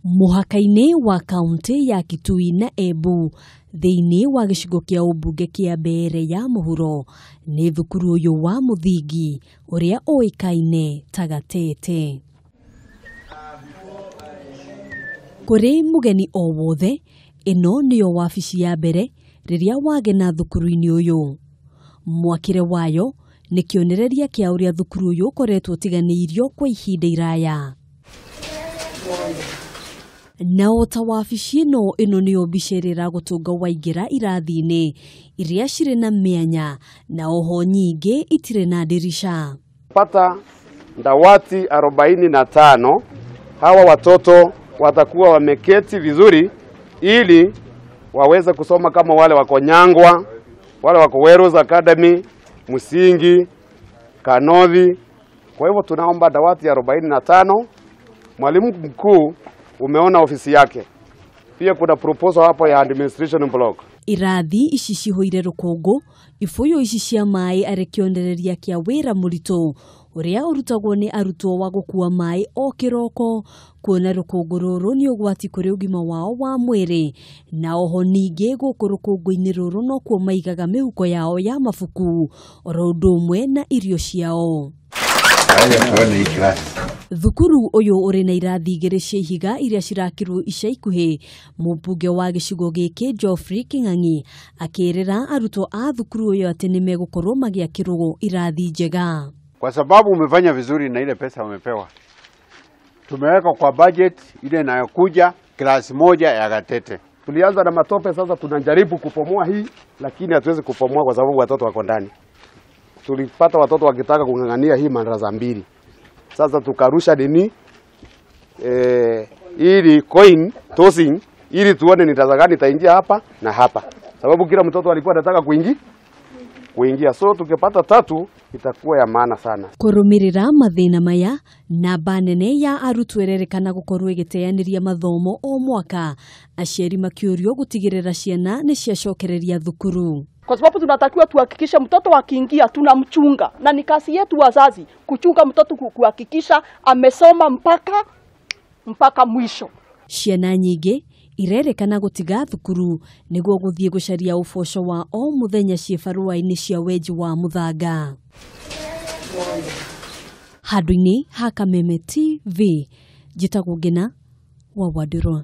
Muhaka-inĩ wa kaunti ya Kitui na Embu thĩinĩ wa gĩcigo kĩa ũmbunge kĩa mbere ya mũhuro nĩ thukuru ũyũ wa muthingi ũrĩa ũĩkaine ta Gatete. Kũrĩ mũgeni o wothe, ĩno nĩyo wabici ya mbere rĩrĩa wagena thukuru-inĩ ũyũ. Mwakĩre wayo nĩ kĩonereria kĩa ũrĩa thukuru ũyũ ũkoretwo ũtiganĩirio kwa ihinda iraya. Na ota wabici ĩno nĩyo mbica ĩrĩa gũtũnga waingĩra irathi-inĩ iria cirĩ na mĩanya na oho nyingĩ itirĩ na dirisha. Pata dawati 45. Hawa watoto watakuwa wameketi vizuri ili waweze kusoma kama wale wako Nyangwa, wale wako Weros Academy, Muthingi, Kanovi. Kwa hivyo tunaomba dawati 45. Mwalimu mkuu umeona ofisi yake. Pia kuna proposal hapo ya administration block. Irathi ici cihoire rũkũngũ, ibuyu ici cia maĩ arĩ kĩonereria kĩa wĩra mũritũ ũrĩa ũrutagwo nĩ arutwo wa gũkua maĩ o kĩroko, kuona rũkũngũ rũrũ nĩ ũgwati kũrĩ ũgima wao wa mwĩrĩ, na oho ningĩ gũkũ rũkũngũ-inĩ rũrũ no kuo maigaga mĩhuko yao ya mabuku oro ũndũ ũmwe na irio ciao. Thukuru ũyũ ũrĩ na irathi igĩrĩ cia ihiga iria cirakirwo ica ikuhĩ. Mũmbunge wa gĩcigo gĩkĩ Geoffrey King'ang'i akĩrĩra arutwo a thukuru ũyũ atĩ nĩ megũkorwo magĩakĩrwo irathi njega. Kwa sababu umefanya vizuri na ile pesa umepewa. Tumeweka kwa budget ile inayokuja klasi moja ya Gatete. Tulianza na matope, sasa tunajaribu kupomoa hii, lakini hatuwezi kupomoa kwa sababu watoto wako ndani. Tulipata watoto wakitaka kung'ang'ania hii madarasa mbili. Sasa tukarusha dini ili coin tossing ili tuone ni darasa gani itaingia hapa na hapa. Sababu kila mtoto alikuwa anataka kuingia. So tukipata 3 itakuwa ya maana sana. Kũrũmĩrĩra mathĩna maya, namba nene ya arutwo ĩrerĩkana gũkorwo ĩgĩteanĩria mathomo o mwaka, aciari makĩũrio gũtigĩrĩra ciana nĩ ciacokereria thukuru. Kwa sababu tunatakiwa tuhakikisha mtoto akiingia tunamchunga, na ni kazi yetu wazazi kuchunga mtoto, kuhakikisha amesoma mpaka mwisho. Ciana nyingĩ irerĩkana gũtiga thukuru nĩguo gũthiĩ gũcaria ũboco wa o mũthenya ciĩbarũa-inĩ cia wenji wa mũthanga. Handũ-inĩ ha Kameme TV, njĩtagwo Ngina wa Wadĩrwa.